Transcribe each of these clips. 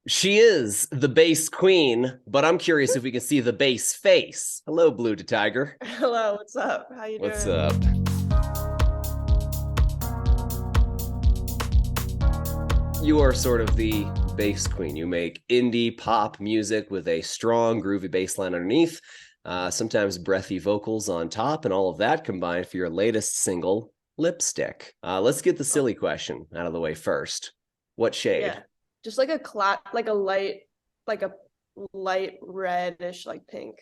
She is the bass queen, but I'm curious if we can see the bass face. Hello, Blu DeTiger. Hello, what's up? How you What's doing? up? You are sort of the bass queen. You make indie pop music with a strong, groovy bass line underneath, sometimes breathy vocals on top, and all of that combined for your latest single, Lipstick. Let's get the Oh, silly question out of the way first. What shade? yeah. Just like a light reddish, like pink.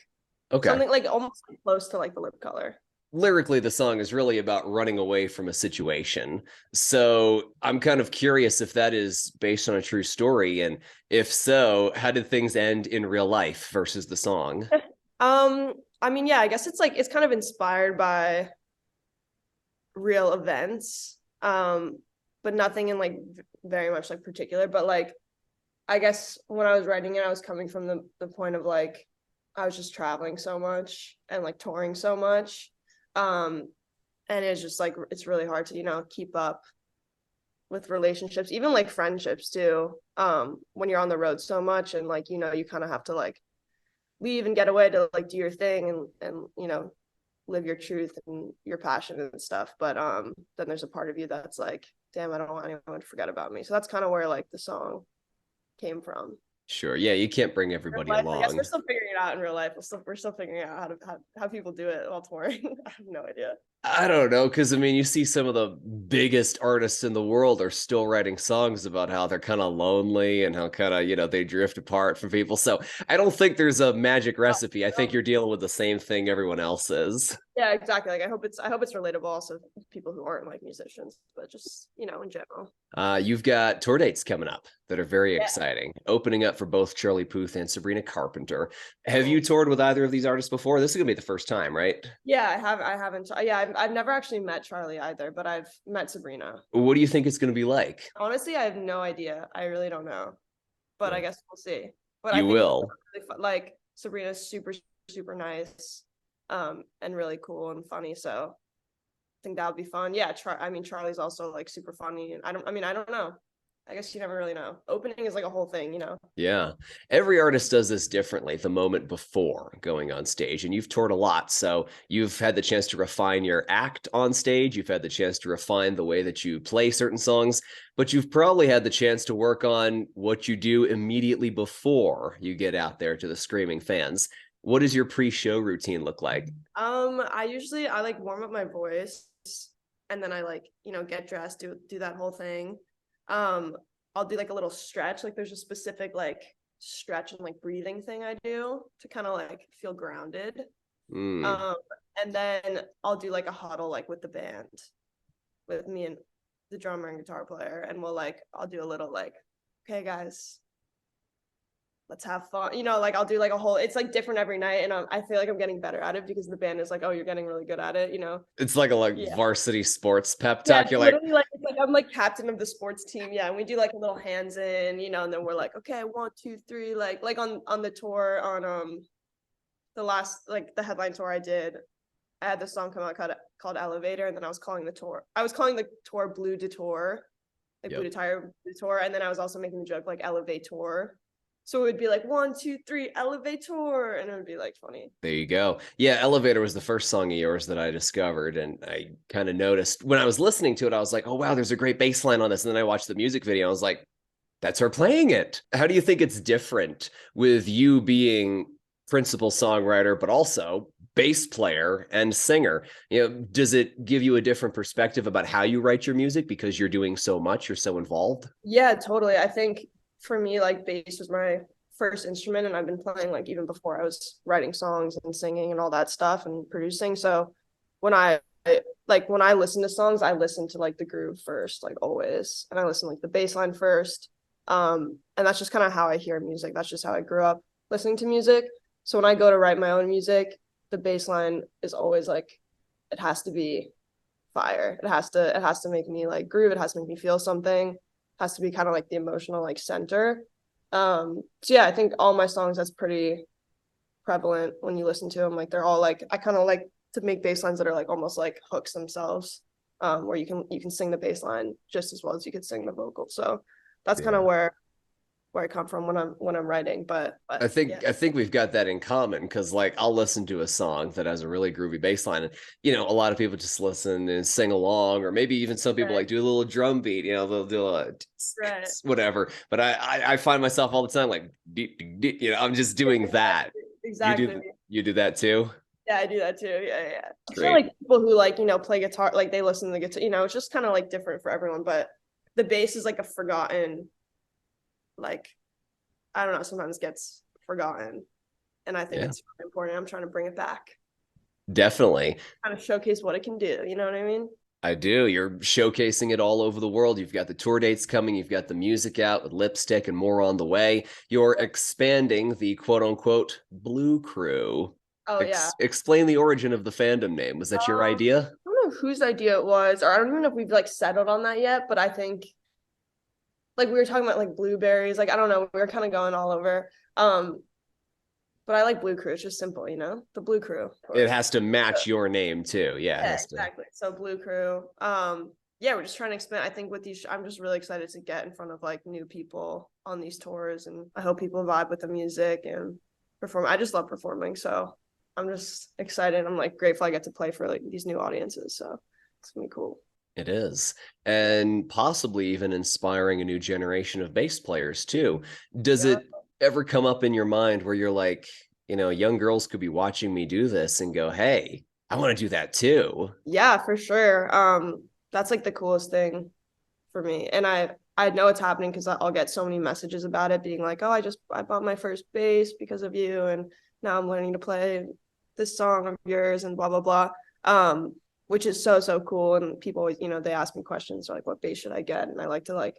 Okay. Something like almost like close to like the lip color. Lyrically, the song is really about running away from a situation. So I'm kind of curious if that is based on a true story. And if so, how did things end in real life versus the song? I mean, yeah, I guess it's kind of inspired by real events. But nothing in like very much like particular. But like I guess when I was writing it, I was coming from the point of like I was just traveling so much and like touring so much. Um, and it's just like it's really hard to, keep up with relationships, even like friendships too. When you're on the road so much and like, you kind of have to like leave and get away to like do your thing and live your truth and your passion and stuff. But then there's a part of you that's like, damn, I don't want anyone to forget about me. So that's kind of where like the song came from. Sure. Yeah, you can't bring Real everybody life, I guess we're along. still figuring it out in real life. We're still figuring out how people do it while touring. I have no idea. I don't know, because I mean, you see some of the biggest artists in the world are still writing songs about how they're kind of lonely and how kind of, they drift apart from people. So I don't think there's a magic recipe. I think you're dealing with the same thing everyone else is. Yeah, exactly. Like I hope it's relatable also to people who aren't like musicians, but just, in general. You've got tour dates coming up that are very Yeah. exciting, opening up for both Charlie Puth and Sabrina Carpenter. Have you Cool. toured with either of these artists before? This is going to be the first time, right? Yeah, I haven't. Yeah, I've never actually met Charlie either, but I've met Sabrina. What do you think it's going to be like? Honestly, I have no idea. I really don't know, but I guess we'll see. But I You think it's will. really fun. Like Sabrina's super, super nice, and really cool and funny. So I think that would be fun. Yeah, I mean, Charlie's also like super funny, and I don't know. I guess you never really know. Opening is like a whole thing. Yeah. Every artist does this differently the moment before going on stage. And you've toured a lot. So you've had the chance to refine your act on stage. You've had the chance to refine the way that you play certain songs, but you've probably had the chance to work on what you do immediately before you get out there to the screaming fans. What does your pre-show routine look like? I like warm up my voice, and then I like get dressed, do that whole thing. Um, I'll do like a little stretch. Like there's a specific like stretch and like breathing thing I do to kind of like feel grounded. Mm. Um, and then I'll do like a huddle like with the band, with me and the drummer and guitar player, and I'll do a little like, okay guys, let's have fun. Like I'll do like a whole. It's like different every night, and I feel like I'm getting better at it because the band is like, oh, you're getting really good at it. It's like a Yeah. varsity sports pep Yeah, talk. it's You're like, literally like it's like I'm like captain of the sports team. Yeah, and we do like a little hands in, and then we're like, okay, 1, 2, 3, like on the tour on the last like the headline tour I did, I had this song come out called Elevator, and then I was calling the tour Blu DeTiger, like Blu yep. DeTiger Blu Tour, and then I was also making the joke like Elevator. So it would be like 1, 2, 3, Elevator, and it would be like funny. There you go. Yeah, Elevator was the first song of yours that I discovered. And I kind of noticed when I was listening to it, I was like, oh, wow, there's a great bass line on this. And then I watched the music video. I was like, that's her playing it. How do you think it's different with you being principal songwriter, but also bass player and singer? Does it give you a different perspective about how you write your music because you're doing so much, you're so involved? Yeah, totally. I think for me, like bass was my first instrument, and I've been playing like even before I was writing songs and singing and all that stuff and producing. So when I when I listen to songs, I listen to like the groove first, like always, and I listen like the bass line first. And that's just kind of how I hear music. That's just how I grew up listening to music. So when I go to write my own music, the bass line is always like it has to be fire. It has to make me like groove. It has to make me feel something. It has to be kind of like the emotional like center. So yeah, I think all my songs that's pretty prevalent when you listen to them. Like they're all like I kind of like to make bass lines that are like almost like hooks themselves, where you can sing the bass line just as well as you could sing the vocal. So that's kind of Yeah. where where I come from when I'm writing. But I think yeah. I think we've got that in common because like I'll listen to a song that has a really groovy bass line, and a lot of people just listen and sing along, or maybe even some people Right. like do a little drum beat, they'll do a Right. whatever. But I find myself all the time like I'm just doing that. You Exactly. do you do that too? Yeah, I do that too. Yeah, yeah. I feel Great. like people who like, play guitar, like they listen to the guitar, it's just kind of like different for everyone. But the bass is like a forgotten, like, I don't know, sometimes gets forgotten. And I think Yeah, it's really important. I'm trying to bring it back, definitely. kind of showcase what it can do. You know what I mean? I do. You're showcasing it all over the world. You've got the tour dates coming. You've got the music out with Lipstick and more on the way. You're expanding the quote unquote Blue Crew. Oh yeah. Explain the origin of the fandom name. Was that your idea? I don't know whose idea it was, or I don't even know if we've like settled on that yet, but I think like we were talking about like blueberries, like I don't know, we were kind of going all over. But I like Blue Crew. It's just simple, the Blue Crew, of It course. has to match your name too. Yeah, it Yeah, has to. exactly. So Blue Crew. Yeah, we're just trying to expand. I think with these, I'm just really excited to get in front of like new people on these tours, and I hope people vibe with the music and perform. I just love performing, so I'm just excited. I'm like grateful I get to play for like these new audiences. So it's gonna be cool. It is. And possibly even inspiring a new generation of bass players too. Does Yeah. it ever come up in your mind where you're like, young girls could be watching me do this and go, hey, I want to do that too? Yeah, for sure. That's like the coolest thing for me. And I know it's happening because I'll get so many messages about it being like, oh, I bought my first bass because of you, and now I'm learning to play this song of yours and blah blah blah. Which is so cool. And people always, they ask me questions like what bass should I get? And I like to like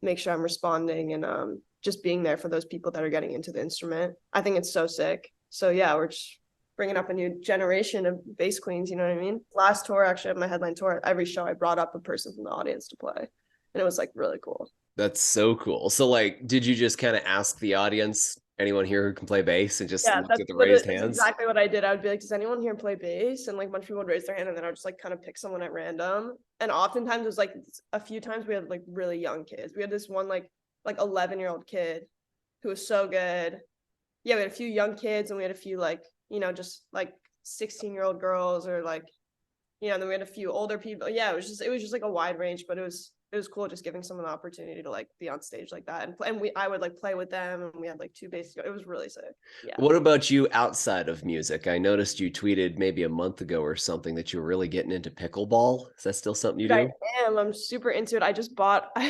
make sure I'm responding and just being there for those people that are getting into the instrument. I think it's so sick. So yeah, we're just bringing up a new generation of bass queens, you know what I mean? Last tour, actually, my headline tour, every show I brought up a person from the audience to play. And it was like really cool. That's so cool. So, like, did you just kind of ask the audience, anyone here who can play bass, and just Yeah, looked at the raised that's hands? exactly what I did. I would be like, does anyone here play bass? And like a bunch of people would raise their hand, and then I would just like kind of pick someone at random. And oftentimes it was like a few times we had like really young kids. We had this one like 11-year-old kid who was so good. Yeah, we had a few young kids, and we had a few like, just like 16-year-old girls, or like, then we had a few older people. Yeah, it was just like a wide range, but it was cool just giving someone the opportunity to like be on stage like that, and I would like play with them, and we had like two bass. It was really sick. Yeah. What about you outside of music? I noticed you tweeted maybe a month ago or something that you were really getting into pickleball. Is that still something you Dude, I do? am. I'm super into it. I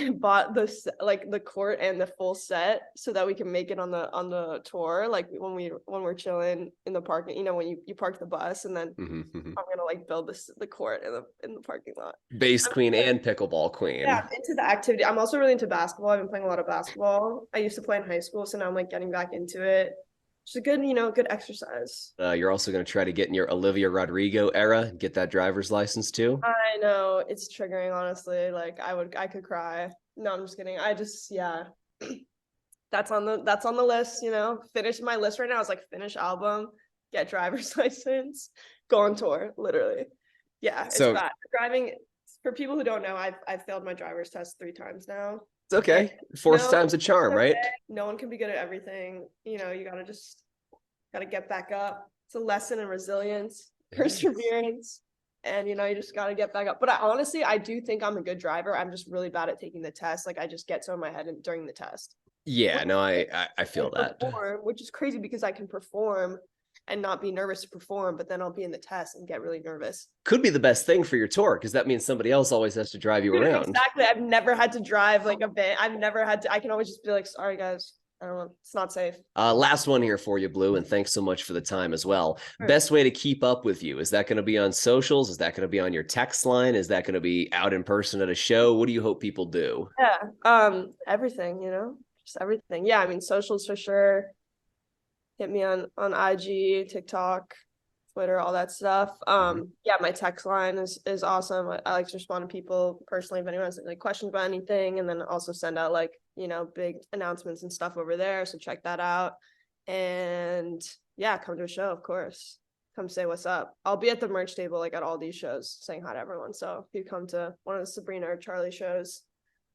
bought this like the court and the full set so that we can make it on the tour. Like when we're chilling in the parking, when you park the bus, and then Mm-hmm. I'm gonna like build the court in the parking lot. Bass I'm, queen and pickleball yeah, queen. I'm into the activity. I'm also really into basketball. I've been playing a lot of basketball. I used to play in high school, so now I'm like getting back into it. It's a good, good exercise. You're also going to try to get in your Olivia Rodrigo era, get that driver's license too. I know it's triggering, honestly. Like I could cry. No, I'm just kidding. Yeah. That's on the list, Finish my list right now. It's like finish album, get driver's license, go on tour, literally. Yeah, it's So bad. Driving, for people who don't know, I've failed my driver's test 3 times now. it's And okay. Fourth time's a charm, okay. right? No one can be good at everything. You gotta get back up. It's a lesson in resilience, perseverance, and you just gotta get back up. But I do think I'm a good driver. I'm just really bad at taking the test. Like I just get so in my head during the test. Yeah, no, I feel that. Perform, which is crazy because I can perform and not be nervous to perform, but then I'll be in the test and get really nervous. Could be the best thing for your tour because that means somebody else always has to drive you around. Exactly. I've never had to drive like a van. I've never had to. I can always just be like, sorry guys, I don't know. It's not safe. Last one here for you, Blue, and thanks so much for the time as well. Sure. Best way to keep up with you, is that going to be on socials? Is that going to be on your text line? Is that going to be out in person at a show? What do you hope people do? Yeah. Everything, just everything. Yeah. I mean, socials for sure. Hit me on IG, TikTok, Twitter, all that stuff. Yeah, my text line is awesome. I like to respond to people personally if anyone has like questions about anything, and then also send out like, big announcements and stuff over there. So check that out. And yeah, come to a show, of course. Come say what's up. I'll be at the merch table like at all these shows saying hi to everyone. So if you come to one of the Sabrina or Charlie shows,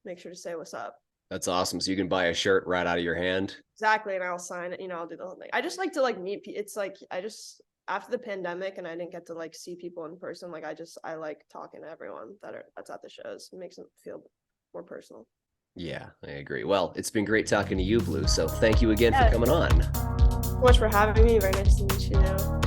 make sure to say what's up. That's awesome. So you can buy a shirt right out of your hand. Exactly, and I'll sign it. I'll do the whole thing. I just like to like meet people. It's like I just after the pandemic and I didn't get to like see people in person. Like I like talking to everyone that's at the shows. It makes them feel more personal. Yeah, I agree. Well, it's been great talking to you, Blu. So thank you again for Yeah, coming on. so much for having me. Very nice to meet you.